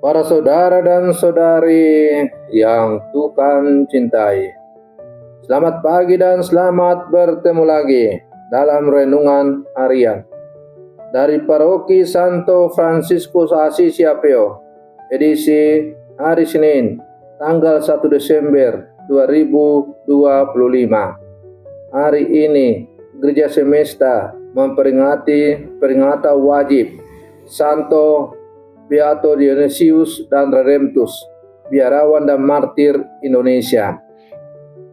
Para saudara dan saudari yang Tuhan cintai, selamat pagi dan selamat bertemu lagi dalam renungan harian dari Paroki Santo Fransiskus Assisi Apeo, edisi hari Senin, tanggal 1 Desember 2025. Hari ini Gereja Semesta memperingati peringatan wajib Santo Beato Dionysius dan Redemptus, biarawan dan martir Indonesia.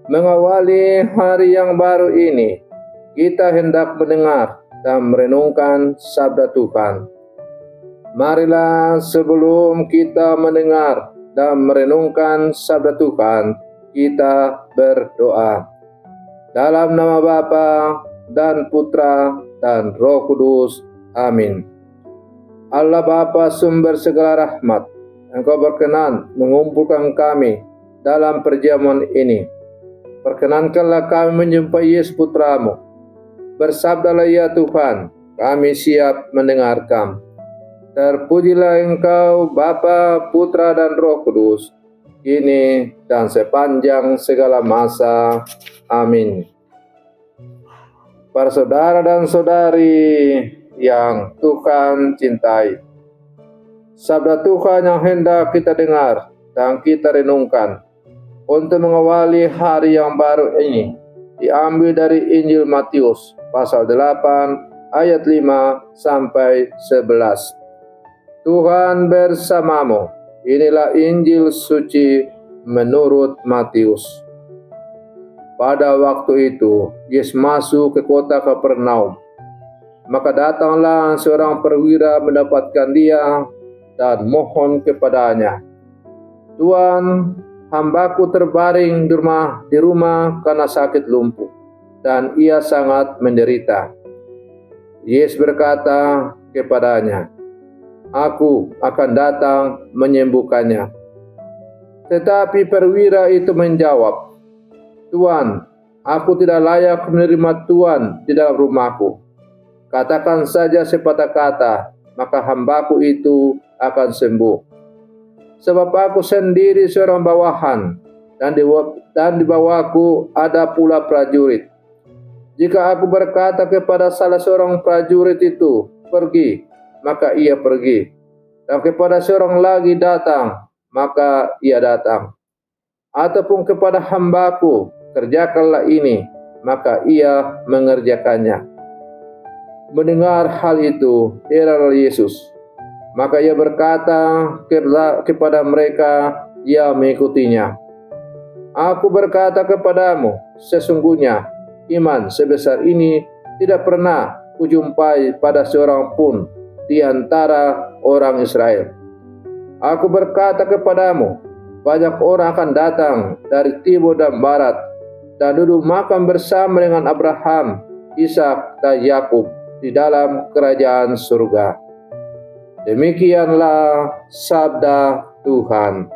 Mengawali hari yang baru ini, kita hendak mendengar dan merenungkan sabda Tuhan. Marilah sebelum kita mendengar dan merenungkan sabda Tuhan, kita berdoa. Dalam nama Bapa dan Putra dan Roh Kudus. Amin. Allah Bapa sumber segala rahmat, Engkau berkenan mengumpulkan kami dalam perjamuan ini. Perkenankanlah kami menjumpai Yesus Putramu. Bersabdalah ya Tuhan, kami siap mendengarkan. Terpujilah Engkau Bapa, Putra dan Roh Kudus, kini dan sepanjang segala masa. Amin. Para saudara dan saudari yang Tuhan cintai, sabda Tuhan yang hendak kita dengar dan kita renungkan untuk mengawali hari yang baru ini diambil dari Injil Matius pasal 8 ayat 5 sampai 11. Tuhan bersamamu. Inilah Injil suci menurut Matius. Pada waktu itu Yesus masuk ke kota Kapernaum. Maka datanglah seorang perwira mendapatkan dia dan mohon kepadanya, "Tuan, hambaku terbaring di rumah karena sakit lumpuh, dan ia sangat menderita." Yesus berkata kepadanya, "Aku akan datang menyembuhkannya." Tetapi perwira itu menjawab, "Tuan, aku tidak layak menerima Tuan di dalam rumahku. Katakan saja sepatah kata, maka hambaku itu akan sembuh. Sebab aku sendiri seorang bawahan, dan di bawahku ada pula prajurit. Jika aku berkata kepada salah seorang prajurit itu, 'Pergi,' maka ia pergi. Dan kepada seorang lagi, 'Datang,' maka ia datang. Ataupun kepada hambaku, 'Kerjakanlah ini,' maka ia mengerjakannya." Mendengar hal itu, heranlah Yesus. Maka ia berkata kepada mereka yang mengikutinya, "Aku berkata kepadamu, sesungguhnya iman sebesar ini tidak pernah kujumpai pada seorang pun di antara orang Israel. Aku berkata kepadamu, banyak orang akan datang dari timur dan barat dan duduk makan bersama dengan Abraham, Ishak dan Yakub di dalam kerajaan surga." Demikianlah sabda Tuhan.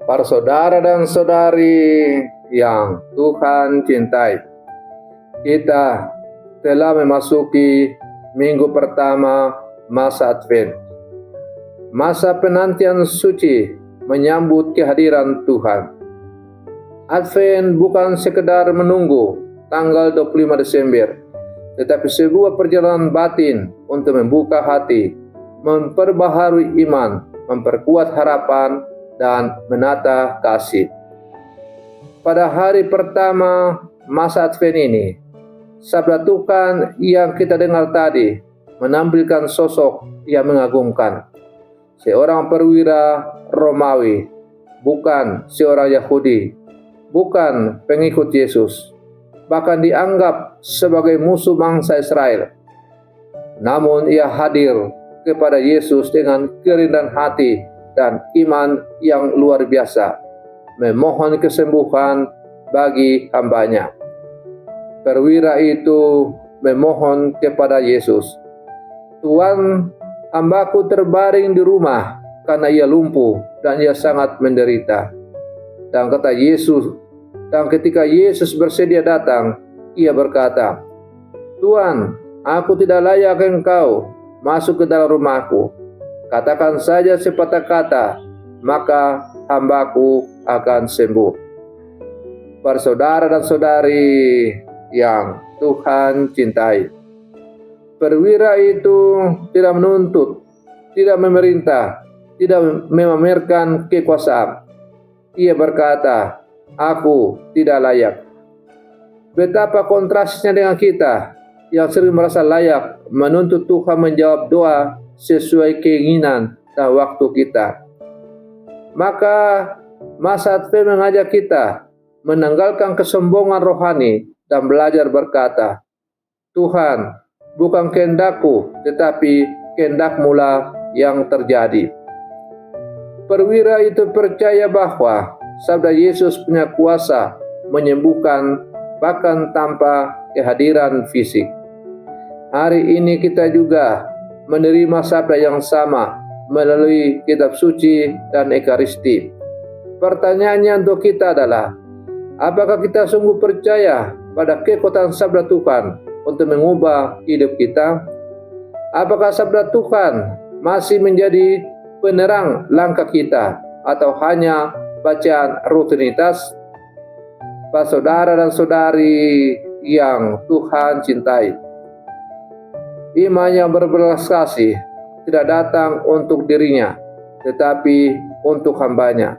Para saudara dan saudari yang Tuhan cintai, kita telah memasuki minggu pertama masa Advent, masa penantian suci menyambut kehadiran Tuhan. Advent bukan sekedar menunggu tanggal 25 Desember, tetapi sebuah perjalanan batin untuk membuka hati, memperbaharui iman, memperkuat harapan, dan menata kasih. Pada hari pertama masa Advent ini, sabda Tuhan yang kita dengar tadi menampilkan sosok yang mengagumkan. Seorang perwira Romawi, bukan seorang Yahudi, bukan pengikut Yesus, bahkan dianggap sebagai musuh bangsa Israel. Namun ia hadir kepada Yesus dengan kerendahan hati dan iman yang luar biasa, memohon kesembuhan bagi hambanya. Perwira itu memohon kepada Yesus, "Tuan, hambaku terbaring di rumah karena ia lumpuh dan ia sangat menderita." Dan kata Yesus, dan ketika Yesus bersedia datang, ia berkata, "Tuan, aku tidak layak engkau masuk ke dalam rumahku. Katakan saja sepatah kata, maka hambaku akan sembuh. Para saudara dan saudari yang Tuhan cintai, perwira itu tidak menuntut, tidak memerintah, tidak memamerkan kekuasaan. Ia berkata, aku tidak layak. Betapa kontrasnya dengan kita yang sering merasa layak menuntut Tuhan menjawab doa sesuai keinginan dan waktu kita. Maka masa Advent mengajak kita menanggalkan kesombongan rohani dan belajar berkata, Tuhan, bukan kehendakku, tetapi kehendak-Mu lah yang terjadi. Perwira itu percaya bahwa sabda Yesus punya kuasa menyembuhkan bahkan tanpa kehadiran fisik. Hari ini kita juga menerima sabda yang sama melalui kitab suci dan Ekaristi. Pertanyaannya untuk kita adalah, apakah kita sungguh percaya pada kekuatan sabda Tuhan untuk mengubah hidup kita? Apakah sabda Tuhan masih menjadi penerang langkah kita atau hanya bacaan rutinitas? Para saudara dan saudari yang Tuhan cintai, iman yang berbelas kasih tidak datang untuk dirinya, tetapi untuk hambanya.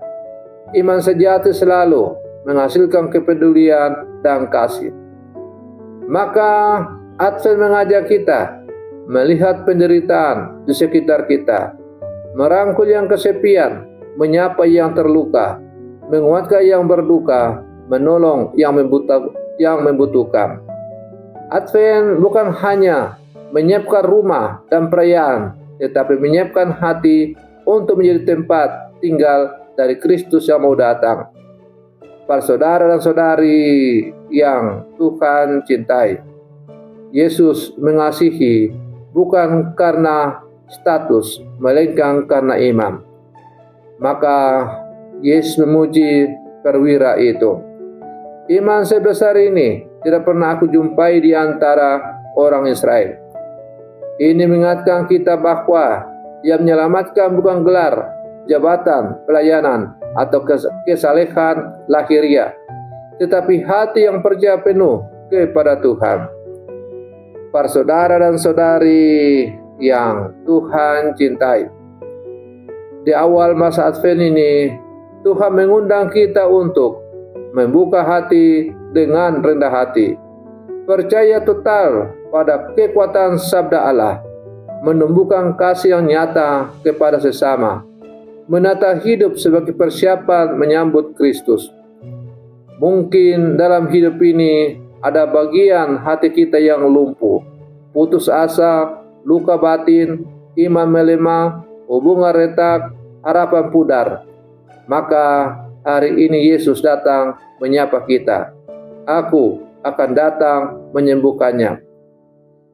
Iman sejati selalu menghasilkan kepedulian dan kasih. Maka Advent mengajak kita melihat penderitaan di sekitar kita, merangkul yang kesepian, menyapa yang terluka, menguatkan yang berduka, menolong yang membutuhkan. Advent bukan hanya menyiapkan rumah dan perayaan, tetapi menyiapkan hati untuk menjadi tempat tinggal dari Kristus yang mau datang. Para saudara dan saudari yang Tuhan cintai, Yesus mengasihi bukan karena status, melainkan karena iman. Maka Yesus memuji perwira itu. Iman sebesar ini tidak pernah aku jumpai di antara orang Israel. Ini mengingatkan kita bahwa yang menyelamatkan bukan gelar, jabatan, pelayanan, atau kesalehan lahiriah, tetapi hati yang percaya penuh kepada Tuhan. Para saudara dan saudari yang Tuhan cintai, di awal masa Advent ini, Tuhan mengundang kita untuk membuka hati dengan rendah hati, percaya total pada kekuatan sabda Allah, menumbuhkan kasih yang nyata kepada sesama, menata hidup sebagai persiapan menyambut Kristus. Mungkin dalam hidup ini ada bagian hati kita yang lumpuh, putus asa, luka batin, iman melemah, hubungan retak, harapan pudar. Maka hari ini Yesus datang menyapa kita. Aku akan datang menyembuhkannya.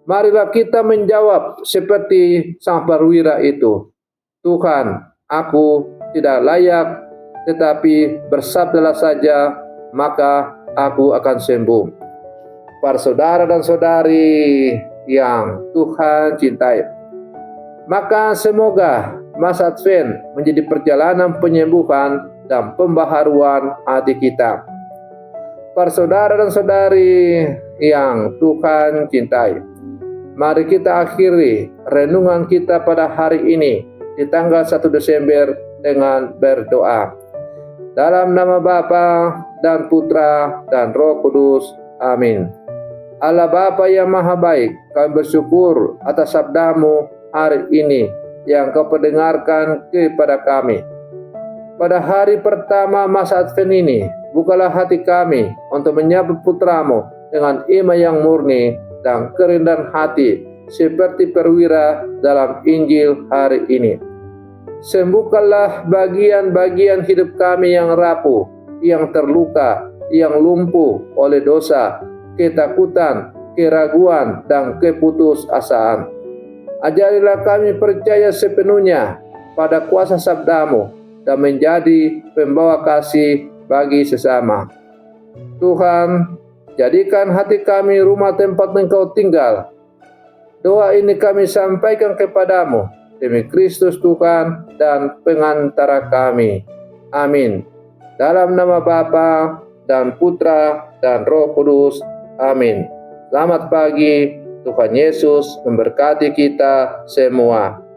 Marilah kita menjawab seperti sang perwira itu. Tuhan, aku tidak layak, tetapi bersabdalah saja, maka aku akan sembuh. Para saudara dan saudari yang Tuhan cintai, maka semoga masa Advent menjadi perjalanan penyembuhan dan pembaharuan hati kita. Para saudara dan saudari yang Tuhan cintai, mari kita akhiri renungan kita pada hari ini di tanggal 1 Desember dengan berdoa. Dalam nama Bapa dan Putra dan Roh Kudus. Amin. Allah Bapa yang Maha Baik, kami bersyukur atas sabda-Mu hari ini yang Kau pendengarkan kepada kami. Pada hari pertama masa Advent ini, bukalah hati kami untuk menyambut Putra-Mu dengan iman yang murni dan kerendahan hati seperti perwira dalam Injil hari ini. Sembuhkanlah bagian-bagian hidup kami yang rapuh, yang terluka, yang lumpuh oleh dosa, ketakutan, keraguan, dan keputusasaan. Ajarilah kami percaya sepenuhnya pada kuasa sabda-Mu dan menjadi pembawa kasih bagi sesama. Tuhan, jadikan hati kami rumah tempat Engkau tinggal. Doa ini kami sampaikan kepadamu demi Kristus Tuhan dan pengantara kami. Amin. Dalam nama Bapa dan Putra dan Roh Kudus. Amin. Selamat pagi, Tuhan Yesus memberkati kita semua.